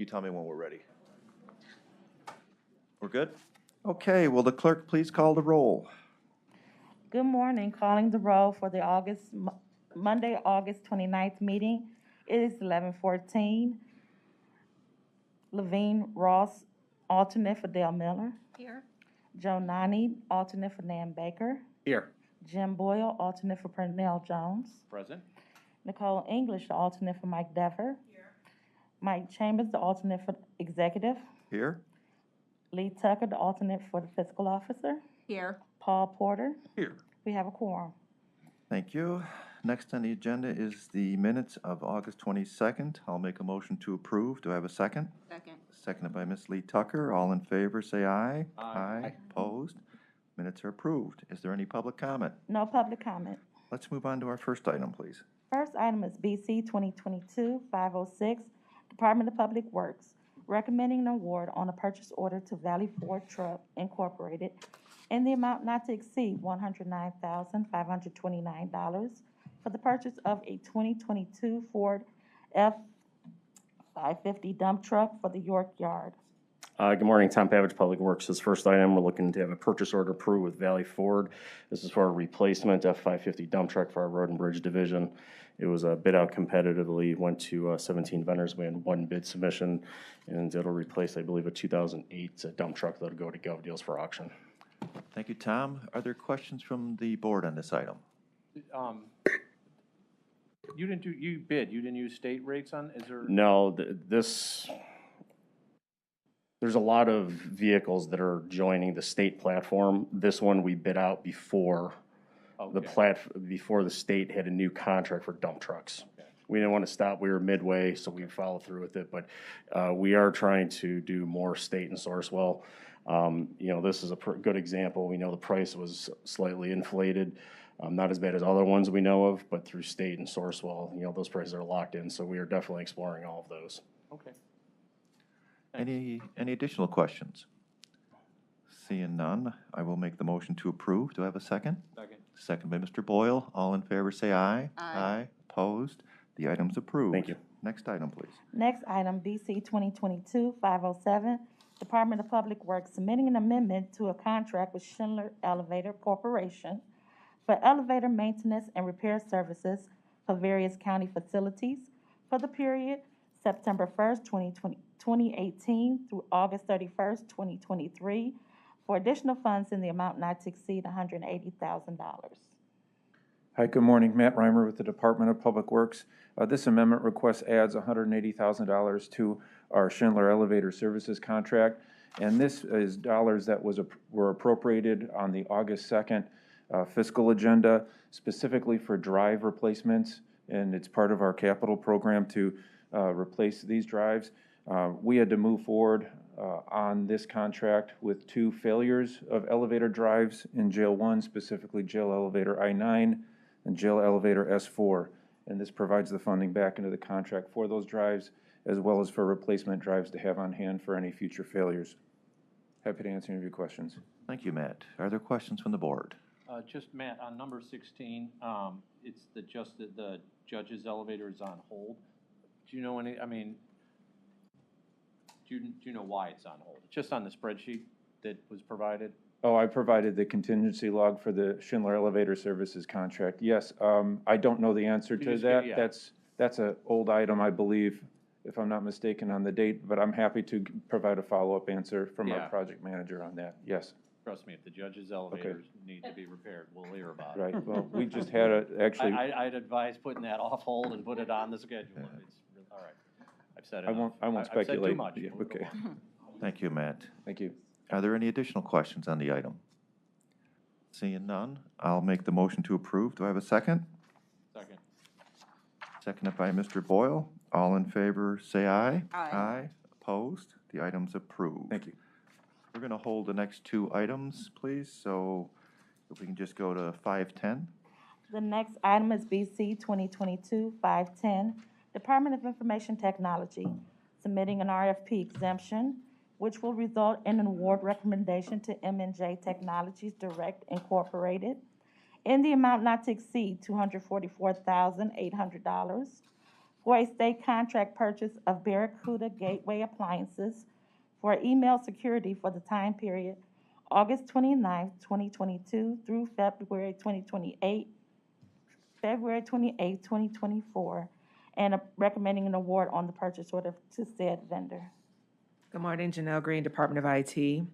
tell me when we're ready. We're good? Okay, will the clerk please call the roll? Good morning. Calling the roll for the Monday, August 29th meeting. It is 11:14. Levine Ross, alternate for Dale Miller. Here. Joe Nani, alternate for Nan Baker. Here. Jim Boyle, alternate for Pernell Jones. Present. Nicole English, the alternate for Mike Dever. Here. Mike Chambers, the alternate for executive. Here? Lee Tucker, the alternate for the fiscal officer. Here. Paul Porter. Here. We have a quorum. Thank you. Next on the agenda is the minutes of August 22nd. I'll make a motion to approve. Do I have a second? Second. Seconded by Ms. Lee Tucker. All in favor, say aye. Aye. Opposed? Minutes are approved. Is there any public comment? No public comment. Let's move on to our first item, please. First item is BC 2022-506, Department of Public Works, recommending an award on a purchase order to Valley Ford Truck Incorporated in the amount not to exceed $109,529 for the purchase of a 2022 Ford F-550 dump truck for the York Yard. Good morning, Tom Pavage, Public Works. This first item, we're looking to have a purchase order approved with Valley Ford. This is for a replacement F-550 dump truck for our Road and Bridge division. It was bid out competitively, went to 17 vendors. We had one bid submission, and it'll replace, I believe, a 2008 dump truck that'll go to Gov Deals for auction. Thank you, Tom. Are there questions from the board on this item? You bid, you didn't use state rates on, is there? No, there's a lot of vehicles that are joining the state platform. This one we bid out before before the state had a new contract for dump trucks. Okay. We didn't want to stop. We were midway, so we followed through with it. But we are trying to do more state and Sourcewell. This is a good example. We know the price was slightly inflated. Not as bad as other ones we know of, but through state and Sourcewell, those prices are locked in. So we are definitely exploring all of those. Okay. Any additional questions? Seeing none, I will make the motion to approve. Do I have a second? Second. Second by Mr. Boyle. All in favor, say aye. Aye. Opposed? The item's approved. Thank you. Next item, please. Next item, BC 2022-507, Department of Public Works submitting an amendment to a contract with Schindler Elevator Corporation for elevator maintenance and repair services for various county facilities for the period September 1st, 2018 through August 31st, 2023, for additional funds in the amount not to exceed $180,000. Hi, good morning. Matt Reimer with the Department of Public Works. This amendment request adds $180,000 to our Schindler Elevator Services contract, and this is dollars that were appropriated on the August 2nd fiscal agenda, specifically for drive replacements, and it's part of our capital program to replace these drives. We had to move forward on this contract with 2 failures of elevator drives in Jail 1, specifically Jail Elevator I-9 and Jail Elevator S4. And this provides the funding back into the contract for those drives, as well as for replacement drives to have on hand for any future failures. Happy to answer any of your questions. Thank you, Matt. Are there questions from the board? Just Matt, on number 16, it's the judge's elevator is on hold. Do you know do you know why it's on hold? It's just on the spreadsheet that was provided? Oh, I provided the contingency log for the Schindler Elevator Services contract. Yes, I don't know the answer to that. Yeah. That's an old item, I believe, if I'm not mistaken on the date, but I'm happy to provide a follow-up answer from our project manager on that. Yes. Trust me, if the judge's elevators need to be repaired, we'll hear about it. Right. Well, we just had actually. I'd advise putting that off hold and put it on the schedule. It's all right. I've said it. I won't speculate. I've said too much. Yeah, okay. Thank you, Matt. Thank you. Are there any additional questions on the item? Seeing none, I'll make the motion to approve. Do I have a second? Second. Seconded by Mr. Boyle. All in favor, say aye. Aye. Opposed? The item's approved. Thank you. We're going to hold the next 2 items, please. So if we can just go to 510. The next item is BC 2022-510, Department of Information Technology, submitting an RFP exemption, which will result in an award recommendation to M&J Technologies Direct Incorporated in the amount not to exceed $244,800 for a state contract purchase of Barracuda Gateway appliances for email security for the time period August 29th, 2022 through February 28th, 2024, and recommending an award on the purchase order to said vendor. Good morning, Janelle Green, Department of IT.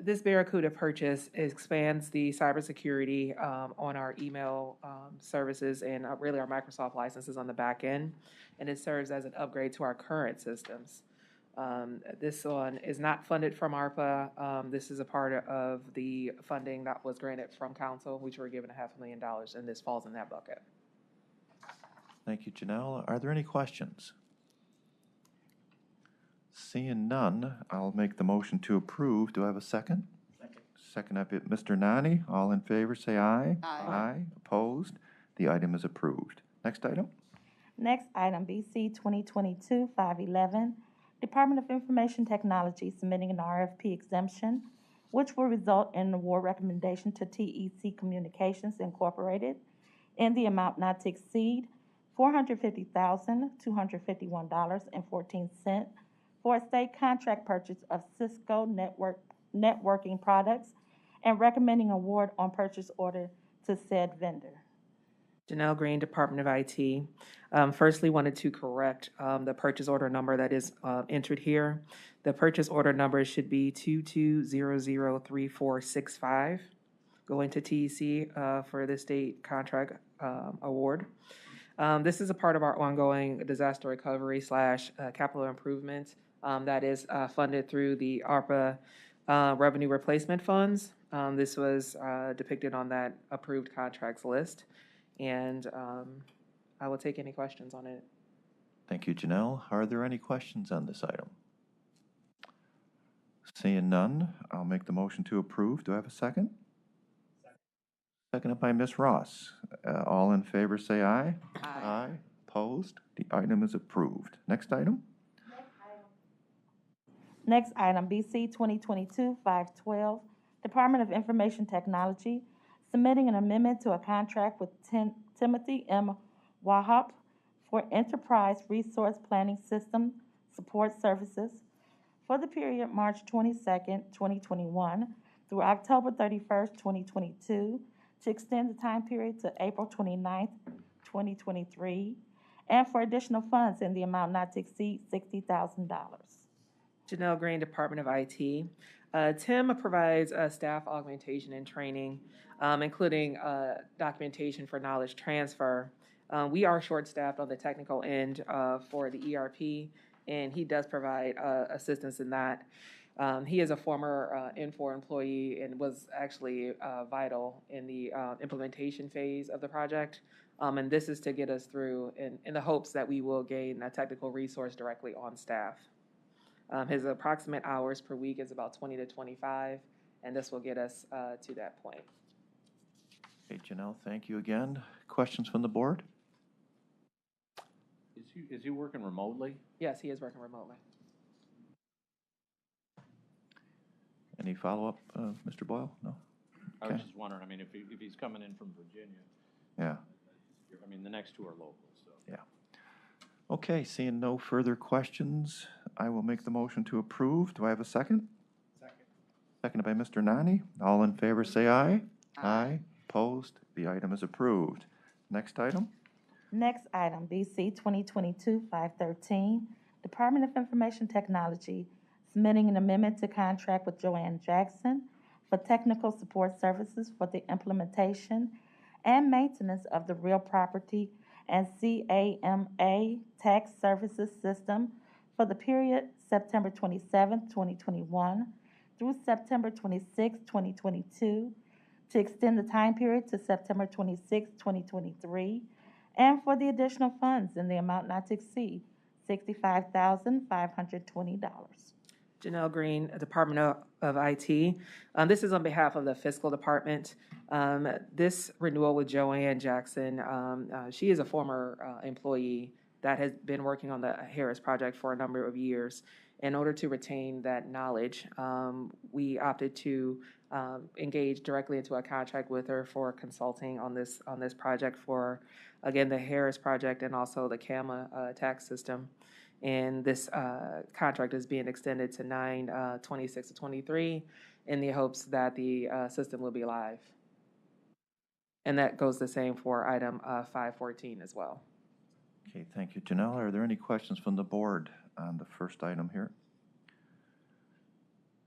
This Barracuda purchase expands the cybersecurity on our email services and really our Microsoft licenses on the back end, and it serves as an upgrade to our current systems. This one is not funded from ARPA. This is a part of the funding that was granted from council, which we're given $500,000, and this falls in that bucket. Thank you, Janelle. Are there any questions? Seeing none, I'll make the motion to approve. Do I have a second? Second up, Mr. Nani. All in favor, say aye. Aye. Opposed? The item is approved. Next item? Next item, BC 2022-511, Department of Information Technology submitting an RFP exemption, which will result in an award recommendation to TEC Communications Incorporated in the amount not to exceed $450,251.14 for a state contract purchase of Cisco networking products and recommending award on purchase order to said vendor. Janelle Green, Department of IT. Firstly, wanted to correct the purchase order number that is entered here. The purchase order number should be 22003465, going to TEC for the state contract award. This is a part of our ongoing disaster recovery / capital improvement that is funded through the ARPA revenue replacement funds. This was depicted on that approved contracts list, and I will take any questions on it. Thank you, Janelle. Are there any questions on this item? Seeing none, I'll make the motion to approve. Do I have a second? Seconded by Ms. Ross. All in favor, say aye. Aye. Opposed? The item is approved. Next item? Next item, BC 2022-512, Department of Information Technology, submitting an amendment to a contract with Timothy M. Wahop for Enterprise Resource Planning System Support Services for the period March 22nd, 2021 through October 31st, 2022, to extend the time period to April 29th, 2023, and for additional funds in the amount not to exceed $60,000. Janelle Green, Department of IT. Tim provides staff augmentation and training, including documentation for knowledge transfer. We are short-staffed on the technical end for the ERP, and he does provide assistance in that. He is a former Infor employee and was actually vital in the implementation phase of the project. And this is to get us through in the hopes that we will gain a technical resource directly on staff. His approximate hours per week is about 20 to 25, and this will get us to that point. Hey, Janelle, thank you again. Questions from the board? Is he working remotely? Yes, he is working remotely. Any follow-up, Mr. Boyle? No? I was Okay. just wondering, I mean, if he's coming in from Virginia, Yeah. I mean, the next two are local, so. Okay, seeing no further questions, I will make the motion to approve. Do I have a second? Second. Seconded by Mr. Nani. All in favor, say aye. Aye. Opposed? The item is approved. Next item? Next item, BC 2022-513, Department of Information Technology, submitting an amendment to contract with Joanne Jackson for technical support services for the implementation and maintenance of the real property and CAMA tax services system for the period September 27, 2021 through September 26, 2022, to extend the time period to September 26, 2023, and for the additional funds in the amount not to exceed $65,520. Janelle Green, Department of IT. This is on behalf of the Fiscal Department. This renewal with Joanne Jackson, she is a former employee that has been working on the Harris project for a number of years. In order to retain that knowledge, we opted to engaged directly into a contract with her for consulting on this project for, again, the Harris project and also the CAMA tax system. And this contract is being extended to 9/26 to 23 in the hopes that the system will be live. And that goes the same for item 514 as well. Okay, thank you, Janelle. Are there any questions from the board on the first item here?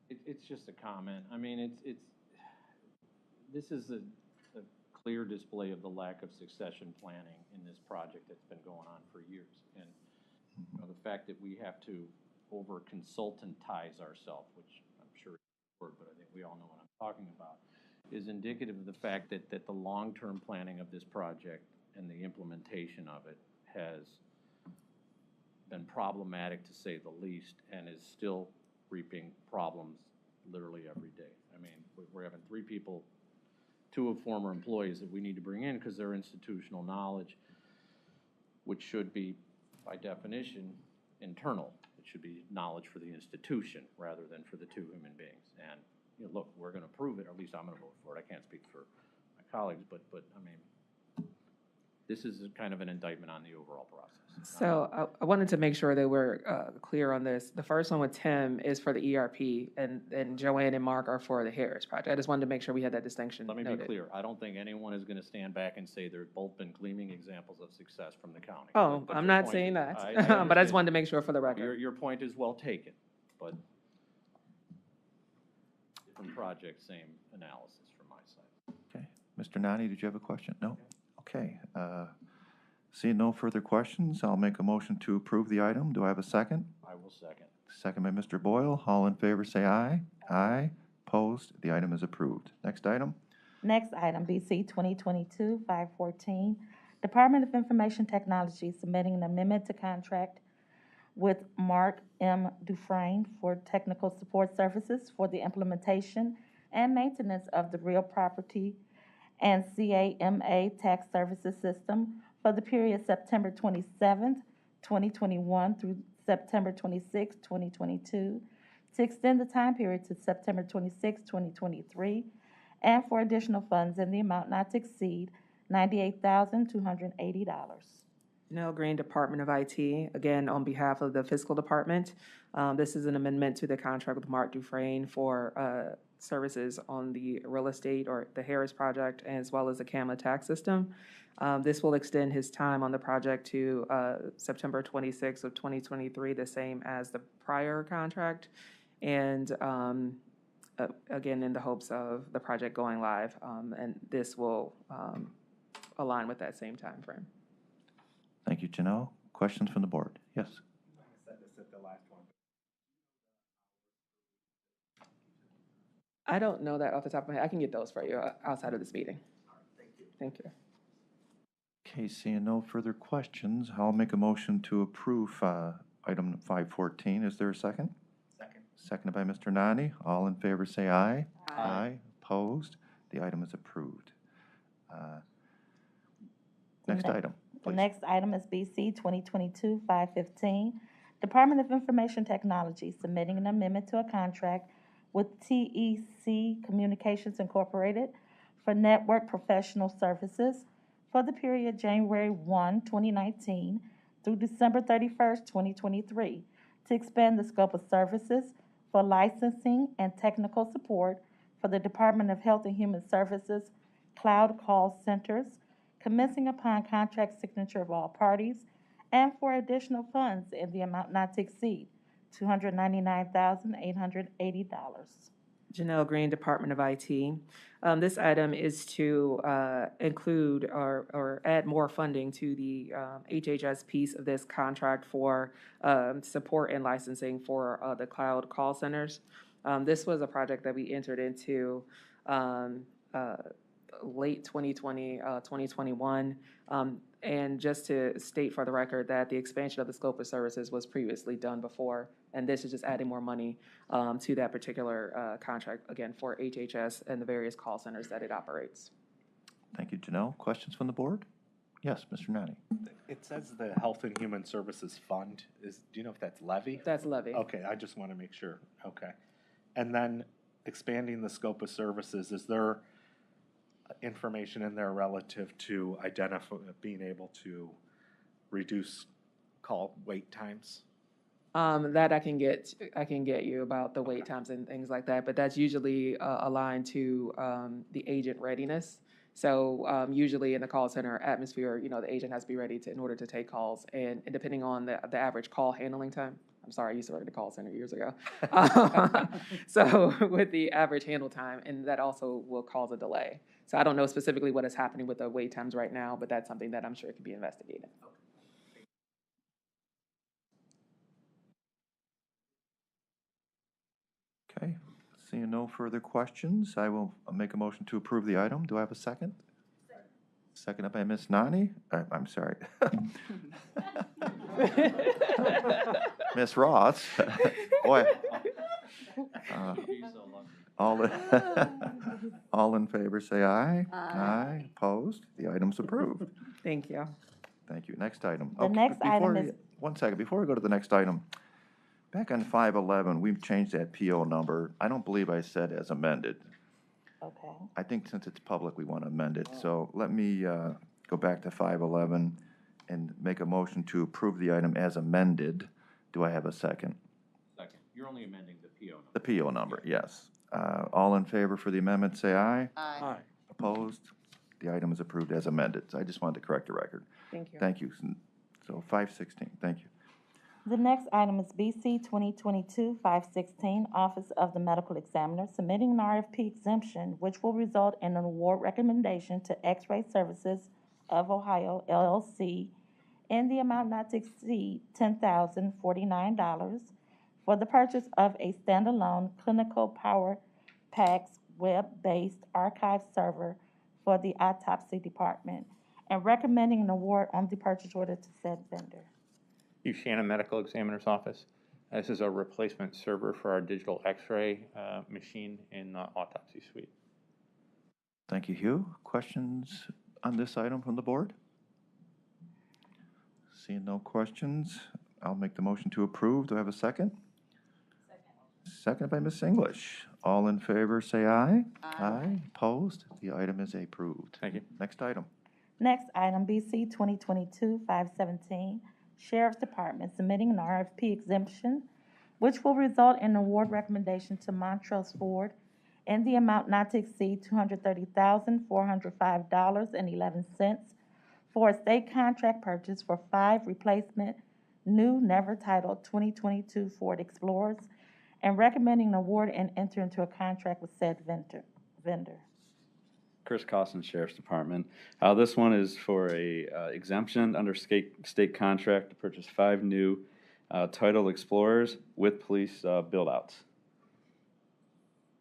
It's just a comment. I mean, this is a clear display of the lack of succession planning in this project that's been going on for years. And you know, the fact that we have to over-consultantize ourselves, which I'm sure is a word, but I think we all know what I'm talking about, is indicative of the fact that the long-term planning of this project and the implementation of it has been problematic, to say the least, and is still reaping problems literally every day. I mean, we're having 3 people, 2 of former employees that we need to bring in because their institutional knowledge, which should be, by definition, internal. It should be knowledge for the institution rather than for the 2 human beings. And you know, look, we're going to approve it, or at least I'm going to vote for it. I can't speak for my colleagues, but I mean, this is kind of an indictment on the overall process. So I wanted to make sure that we're clear on this. The first one with Tim is for the ERP, and Joanne and Mark are for the Harris project. I just wanted to make sure we had that distinction Let me noted. be clear. I don't think anyone is going to stand back and say they've both been gleaming examples of success from the county. Oh, But I'm your not point saying is- that, I but I just understand. wanted to make sure for the record. Your point is well taken, but different project, same analysis from my side. Okay. Mr. Nani, did you have a question? No? Okay. Seeing no further questions, I'll make a motion to approve the item. Do I have a second? I will second. Second by Mr. Boyle. All in favor, say aye. Aye. Opposed? The item is approved. Next item? Next item, BC 2022-514, Department of Information Technology submitting an amendment to contract with Mark M. Dufresne for technical support services for the implementation and maintenance of the real property and CAMA tax services system for the period September 27th, 2021 through September 26th, 2022, to extend the time period to September 26th, 2023, and for additional funds in the amount not to exceed $98,280. Janelle Green, Department of IT, again, on behalf of the Fiscal Department. This is an amendment to the contract with Mark Dufresne for services on the real estate or the Harris project, as well as the CAMA tax system. This will extend his time on the project to September 26th of 2023, the same as the prior contract. And again, in the hopes of the project going live, and this will align with that same time frame. Thank you, Janelle. Questions from the board? Yes. I said this at the last one. I don't know that off the top of my head. I can get those for you outside of this meeting. Thank you. Thank you. Okay, seeing no further questions, I'll make a motion to approve item 514. Is there a second? Second. Seconded by Mr. Nani. All in favor, say aye. Aye. Opposed? The item is approved. Next item, The please. next item is BC 2022-515, Department of Information Technology submitting an amendment to a contract with TEC Communications Incorporated for network professional services for the period January 1, 2019 through December 31st, 2023, to expand the scope of services for licensing and technical support for the Department of Health and Human Services cloud call centers, commencing upon contract signature of all parties, and for additional funds in the amount not to exceed $299,880. Janelle Green, Department of IT. This item is to include or add more funding to the HHS piece of this contract for support and licensing for the cloud call centers. This was a project that we entered into late 2020, 2021. And just to state for the record that the expansion of the scope of services was previously done before, and this is just adding more money to that particular contract, again, for HHS and the various call centers that it operates. Thank you, Janelle. Questions from the board? Yes, Mr. Nani. It says the Health and Human Services Fund do you know if that's levy? That's levy. Okay, I just want to make sure. Okay. And then expanding the scope of services, is there information in there relative to being able to reduce call wait times? That I can get you about the wait times and things like that, but that's usually aligned to the agent readiness. So usually in the call center atmosphere, the agent has to be ready in order to take calls, and depending on the average call handling time. I'm sorry, I used to work at the call center years ago. So with the average handle time, and that also will cause a delay. So I don't know specifically what is happening with the wait times right now, but that's something that I'm sure could be investigated. Okay, seeing no further questions, I will make a motion to approve the item. Do I have a second? Seconded by Ms. Nani. I'm sorry. Ms. Ross. Boy. All in favor, say aye. Aye. Opposed? The item's approved. Thank you. Thank you. Next item. The Okay, next but item before is- you- One second, before we go to the next item, back on 511, we've changed that PO number. I don't believe I said as amended. Okay. I think since it's public, we want to amend it. So let me go back to 511 and make a motion to approve the item as amended. Do I have a second? Second, you're only amending the PO number. The PO number, yes. All in favor for the amendment, say aye. Aye. Opposed? The item is approved as amended. So I just wanted to correct the record. Thank you. Thank you. So 516, thank you. The next item is BC 2022-516, Office of the Medical Examiner, submitting an RFP exemption, which will result in an award recommendation to X-Ray Services of Ohio, LLC, in the amount not to exceed $10,049 for the purchase of a standalone Clinical Power Packs web-based archive server for the autopsy department, and recommending an award on the purchase order to said vendor. Shannon Medical Examiner's Office. This is a replacement server for our digital X-ray machine in the autopsy suite. Thank you, Hugh. Questions on this item from the board? Seeing no questions, I'll make the motion to approve. Do I have a second? Second by Ms. English. All in favor, say aye. Aye. Opposed? The item is approved. Thank you. Next item. Next item, BC 2022-517, Sheriff's Department submitting an RFP exemption, which will result in an award recommendation to Montrose Ford in the amount not to exceed $230,405.11 for a state contract purchase for 5 replacement new, never titled 2022 Ford Explorers, and recommending an award and enter into a contract with said vendor. Chris Costin, Sheriff's Department. This one is for a exemption under state contract to purchase 5 new Titled Explorers with police build-outs.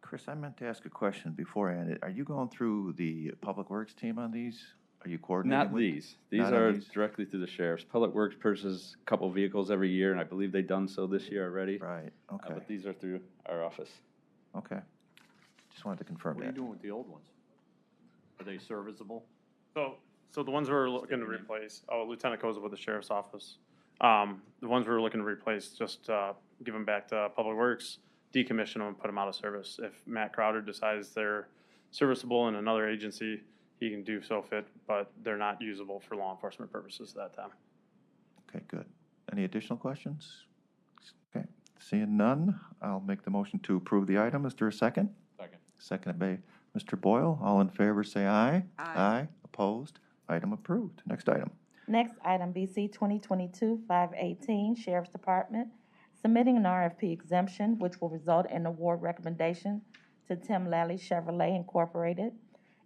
Chris, I meant to ask a question beforehand. Are you going through the Public Works team on these? Are you coordinating Not with? these. These Not on are these? directly through the sheriffs. Public Works purchases a couple vehicles every year, and I believe they've done so this year already. Right, okay, But these are through our office. okay. Just wanted to confirm What are you that. doing with the old ones? Are they serviceable? So the ones we're looking to replace, Lieutenant Koza with the sheriff's office. The ones we're looking to replace, just give them back to Public Works, decommission them, and put them out of service. If Matt Crowder decides they're serviceable in another agency, he can do so fit, but they're not usable for law enforcement purposes at that time. Okay, good. Any additional questions? Okay, seeing none, I'll make the motion to approve the item. Is there a second? Second. Seconded by Mr. Boyle. All in favor, say aye. Aye. Opposed? Item approved. Next item. Next item, BC 2022-518, Sheriff's Department, submitting an RFP exemption, which will result in award recommendation to Tim Lally Chevrolet Incorporated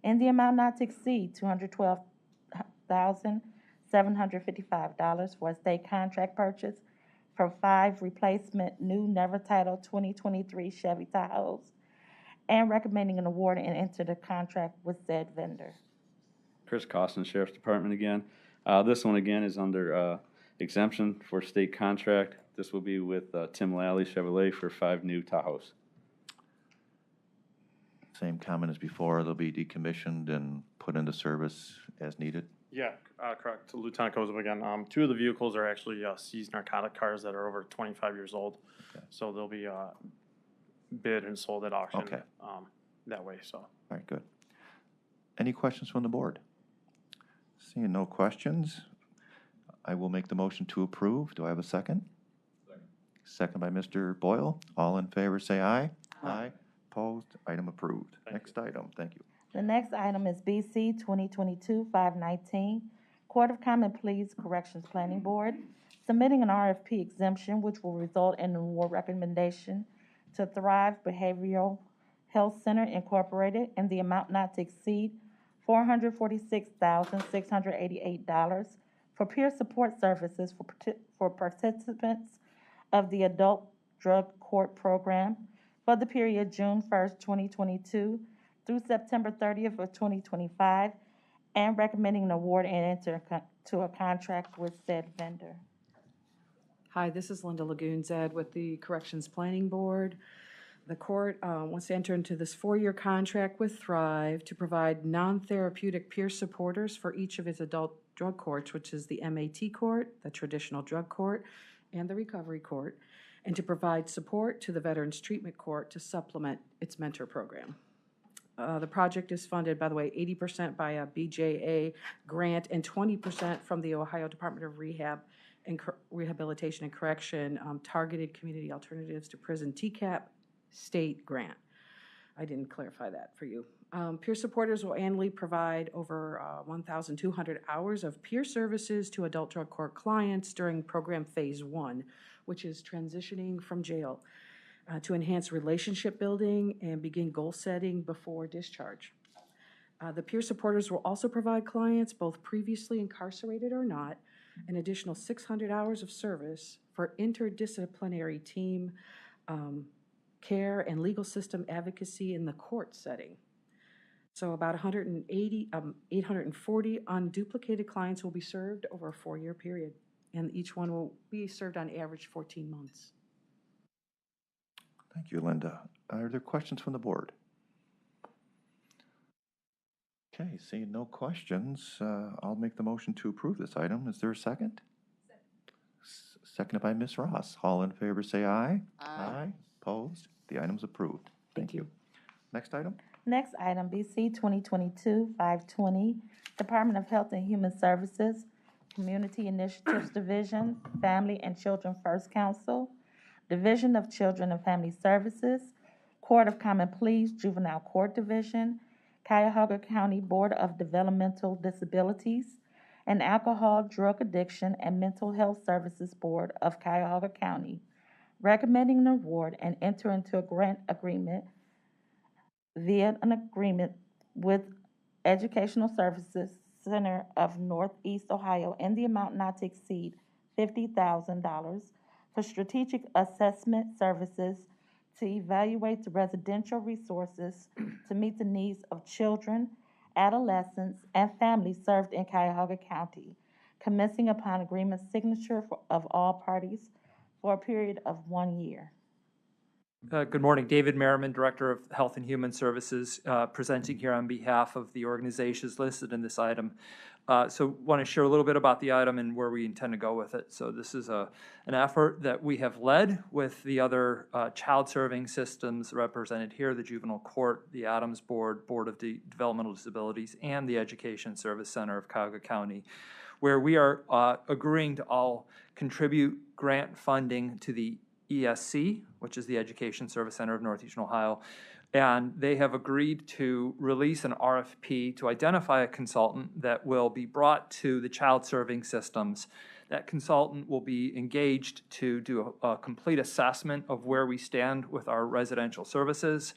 in the amount not to exceed $212,755 for a state contract purchase for 5 replacement new, never titled 2023 Chevy Tahoes, and recommending an award and enter the contract with said vendor. Chris Costin, Sheriff's Department again. This one again is under exemption for state contract. This will be with Tim Lally Chevrolet for 5 new Tahoes. Same comment as before. They'll be decommissioned and put into service as needed. Yeah, correct. Lieutenant Koza again. 2 of the vehicles are actually seized narcotic cars that are over 25 years old. Okay. So they'll be bid and sold at auction. Okay. That way, so. All right, good. Any questions from the board? Seeing no questions, I will make the motion to approve. Do I have a second? Second by Mr. Boyle. All in favor, say aye. Aye. Opposed? Item approved. Next item, thank you. The next item is BC 2022-519, Court of Common Pleas Corrections Planning Board, submitting an RFP exemption which will result in an award recommendation to Thrive Behavioral Health Center Incorporated in the amount not to exceed $446,688 for peer support services for participants of the Adult Drug Court Program for the period June 1st, 2022 through September 30th of 2025, and recommending an award and enter to a contract with said vendor. Hi, this is Linda Lagoonzad with the Corrections Planning Board. The court wants to enter into this 4-year contract with Thrive to provide non-therapeutic peer supporters for each of its adult drug courts, which is the MAT court, the traditional drug court, and the recovery court, and to provide support to the Veterans Treatment Court to supplement its mentor program. The project is funded, by the way, 80% by a BJA grant and 20% from the Ohio Department of Rehabilitation and Correction Targeted Community Alternatives to Prison TCAP state grant. I didn't clarify that for you. Peer supporters will annually provide over 1,200 hours of peer services to adult drug court clients during program phase 1, which is transitioning from jail, to enhance relationship building and begin goal setting before discharge. The peer supporters will also provide clients, both previously incarcerated or not, an additional 600 hours of service for interdisciplinary team care and legal system advocacy in the court setting. So about 840 unduplicated clients will be served over a 4-year period, and each one will be served on average 14 months. Thank you, Linda. Are there questions from the board? Okay, seeing no questions, I'll make the motion to approve this item. Is there a second? Seconded by Ms. Ross. All in favor, say aye. Aye. Opposed? The item's approved. Thank you. Next item? Next item, BC 2022-520, Department of Health and Human Services, Community Initiatives Division, Family and Children First Council, Division of Children and Family Services, Court of Common Pleas, Juvenile Court Division, Cuyahoga County Board of Developmental Disabilities, and Alcohol, Drug Addiction, and Mental Health Services Board of Cuyahoga County, recommending an award and enter into a grant agreement via an agreement with Educational Services Center of Northeast Ohio in the amount not to exceed $50,000 for strategic assessment services to evaluate the residential resources to meet the needs of children, adolescents, and families served in Cuyahoga County, commencing upon agreement signature of all parties for a period of 1 year. Good morning, David Merriman, Director of Health and Human Services, presenting here on behalf of the organizations listed in this item. So want to share a little bit about the item and where we intend to go with it. So this is an effort that we have led with the other child serving systems represented here, the Juvenile Court, the Adams Board, Board of Developmental Disabilities, and the Education Service Center of Cuyahoga County, where we are agreeing to all contribute grant funding to the ESC, which is the Education Service Center of Northeastern Ohio, and they have agreed to release an RFP to identify a consultant that will be brought to the child serving systems. That consultant will be engaged to do a complete assessment of where we stand with our residential services,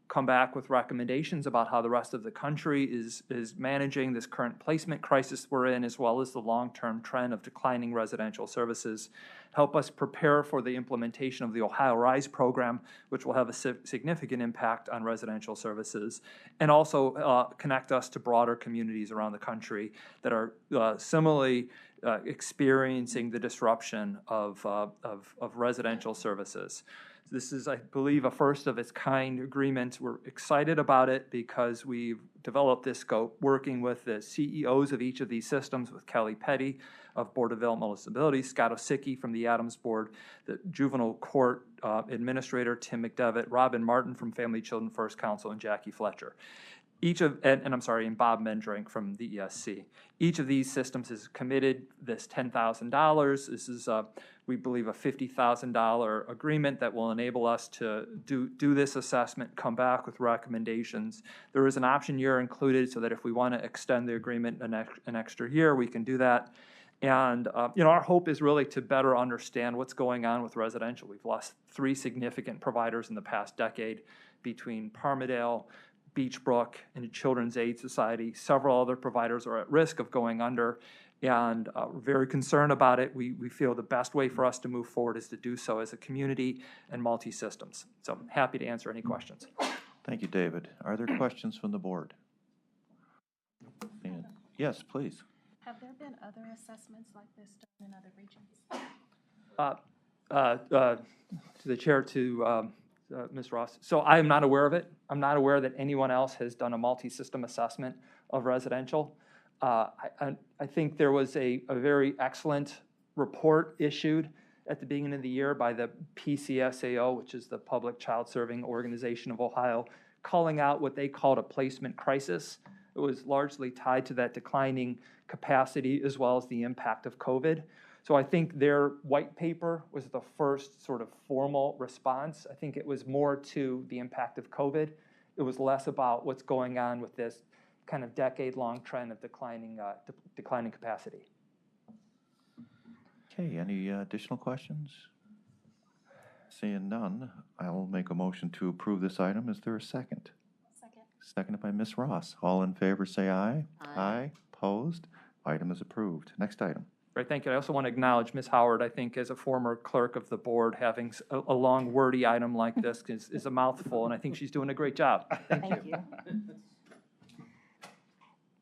come back with recommendations about how the rest of the country is managing this current placement crisis we're in, as well as the long-term trend of declining residential services, help us prepare for the implementation of the Ohio RISE program, which will have a significant impact on residential services, and also connect us to broader communities around the country that are similarly experiencing the disruption of residential services. This is, I believe, a first of its kind agreement. We're excited about it because we've developed this scope working with the CEOs of each of these systems, with Kelly Petty of Board of Developmental Disability, Scott Osicki from the Adams Board, the Juvenile Court Administrator Tim McDevitt, Robin Martin from Family Children First Council, and Jackie Fletcher. And Bob Mendrink from the ESC. Each of these systems has committed this $10,000. This is, we believe, a $50,000 agreement that will enable us to do this assessment, come back with recommendations. There is an option year included so that if we want to extend the agreement an extra year, we can do that. And our hope is really to better understand what's going on with residential. We've lost 3 significant providers in the past decade between Parmadale, Beachbrook, and Children's Aid Society. Several other providers are at risk of going under, and we're very concerned about it. We feel the best way for us to move forward is to do so as a community and multi-systems. So I'm happy to answer any questions. Thank you, David. Are there questions from the board? And, yes, please. Have there been other assessments like this done in other regions? To the chair, to Ms. Ross. So I am not aware of it. I'm not aware that anyone else has done a multi-system assessment of residential. I think there was a very excellent report issued at the beginning of the year by the PCSAO, which is the Public Child Serving Organization of Ohio, calling out what they called a placement crisis. It was largely tied to that declining capacity as well as the impact of COVID. So I think their white paper was the first sort of formal response. I think it was more to the impact of COVID. It was less about what's going on with this kind of decade-long trend of declining capacity. Okay, any additional questions? Seeing none, I'll make a motion to approve this item. Is there a second? Second. Seconded by Ms. Ross. All in favor, say aye. Aye. Opposed? Item is approved. Next item. Great, thank you. I also want to acknowledge Ms. Howard. I think as a former clerk of the board, having a long, wordy item like this is a mouthful, and I think she's doing a great job. Thank you.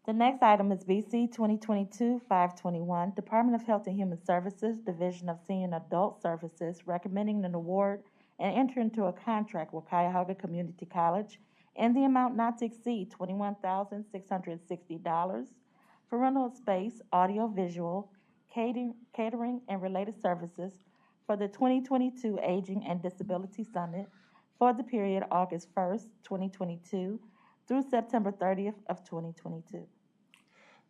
The next item is BC 2022-521, Department of Health and Human Services, Division of Senior and Adult Services, recommending an award and enter into a contract with Cuyahoga Community College in the amount not to exceed $21,660 for rental of space, audio-visual, catering, and related services for the 2022 Aging and Disability Summit for the period August 1st, 2022 through September 30th of 2022.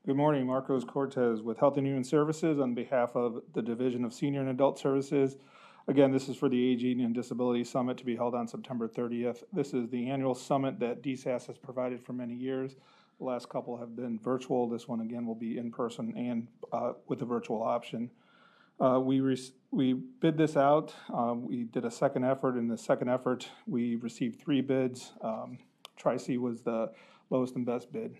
Good morning, Marcos Cortez with Health and Human Services on behalf of the Division of Senior and Adult Services. Again, this is for the Aging and Disability Summit to be held on September 30th. This is the annual summit that DSAS has provided for many years. The last couple have been virtual. This one, again, will be in person and with a virtual option. We bid this out. We did a second effort. In the second effort, we received 3 bids. Tri-C was the lowest and best bid.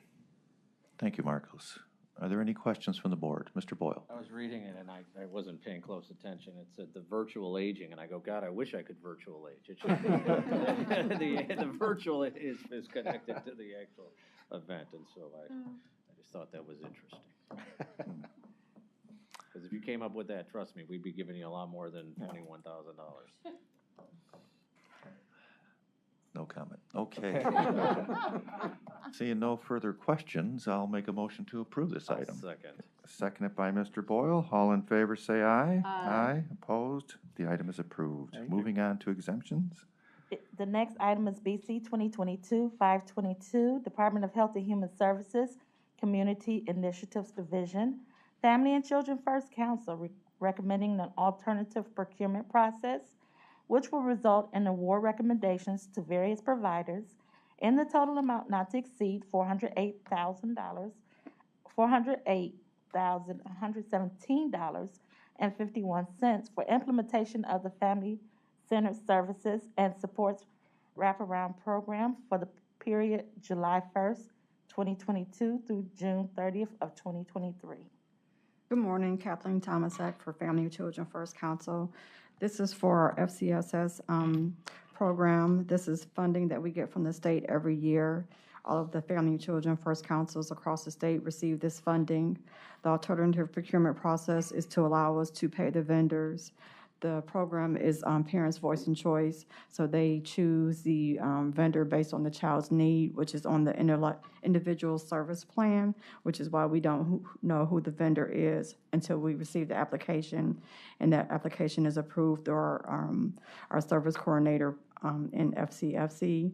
Thank you, Marcos. Are there any questions from the board? Mr. Boyle. I was reading it and I wasn't paying close attention. It said the virtual aging, and I go, God, I wish I could virtual age. It should be the virtual is connected to the actual event, and so I just thought that was interesting. Because if you came up with that, trust me, we'd be giving you a lot more than $21,000. No comment. Okay. Seeing no further questions, I'll make a motion to approve this item. Second. Seconded by Mr. Boyle. All in favor, say aye. Aye. Opposed? The item is approved. Moving on to exemptions. The next item is BC 2022-522, Department of Health and Human Services, Community Initiatives Division, Family and Children First Council, recommending an alternative procurement process, which will result in award recommendations to various providers in the total amount not to exceed $408,117.51 for implementation of the Family Centered Services and Supports Wraparound Program for the period July 1st, 2022 through June 30th of 2023. Good morning, Kathleen Thomasak for Family and Children First Council. This is for our FCSS program. This is funding that we get from the state every year. All of the Family and Children First Councils across the state receive this funding. The alternative procurement process is to allow us to pay the vendors. The program is Parents' Voice and Choice, so they choose the vendor based on the child's need, which is on the individual service plan, which is why we don't know who the vendor is until we receive the application, and that application is approved through our service coordinator in FCFC.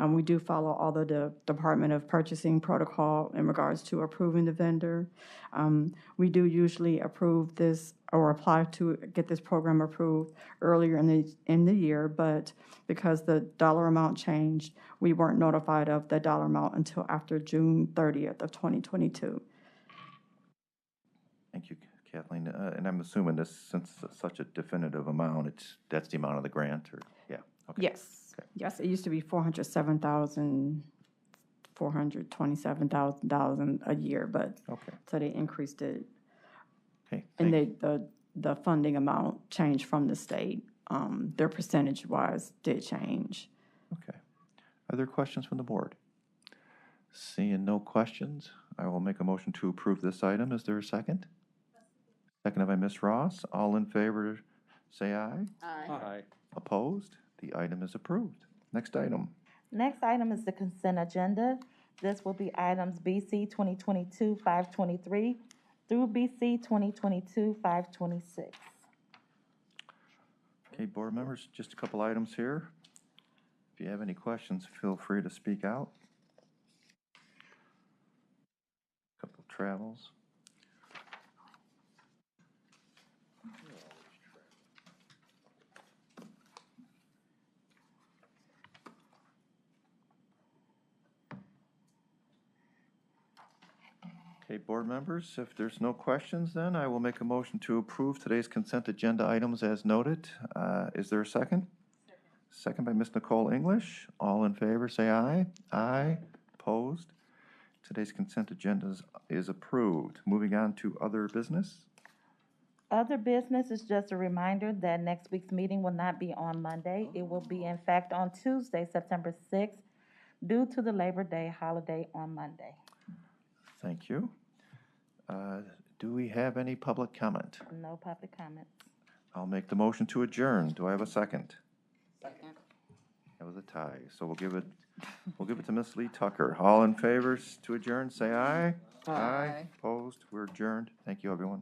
We do follow all the Department of Purchasing protocol in regards to approving the vendor. We do usually approve this or apply to get this program approved earlier in the year, but because the dollar amount changed, we weren't notified of the dollar amount until after June 30th of 2022. Thank you, Kathleen. And I'm assuming this, since it's such a definitive amount, that's the amount of the grant, or, yeah, okay. Yes, Okay. yes, it used to be $427,000 a year, but, Okay, so they increased it. okay. And thank- the funding amount changed from the state. Their percentage-wise did change. Okay. Are there questions from the board? Seeing no questions, I will make a motion to approve this item. Is there a second? Seconded by Ms. Ross. All in favor, say aye. Aye. Opposed? The item is approved. Next item. Next item is the consent agenda. This will be items BC 2022-523 through BC 2022-526. Okay, board members, just a couple items here. If you have any questions, feel free to speak out. Couple travels. Okay, board members, if there's no questions, then I will make a motion to approve today's consent agenda items as noted. Is there a second? Second by Ms. Nicole English. All in favor, say aye. Aye. Opposed? Today's consent agenda is approved. Moving on to other business. Other business is just a reminder that next week's meeting will not be on Monday. It will be, in fact, on Tuesday, September 6th, due to the Labor Day holiday on Monday. Thank you. Do we have any public comment? No public comments. I'll make the motion to adjourn. Do I have a second? Second. That was a tie, so we'll give it to Ms. Lee Tucker. All in favor to adjourn, say aye. Aye. Opposed? We're adjourned. Thank you, everyone.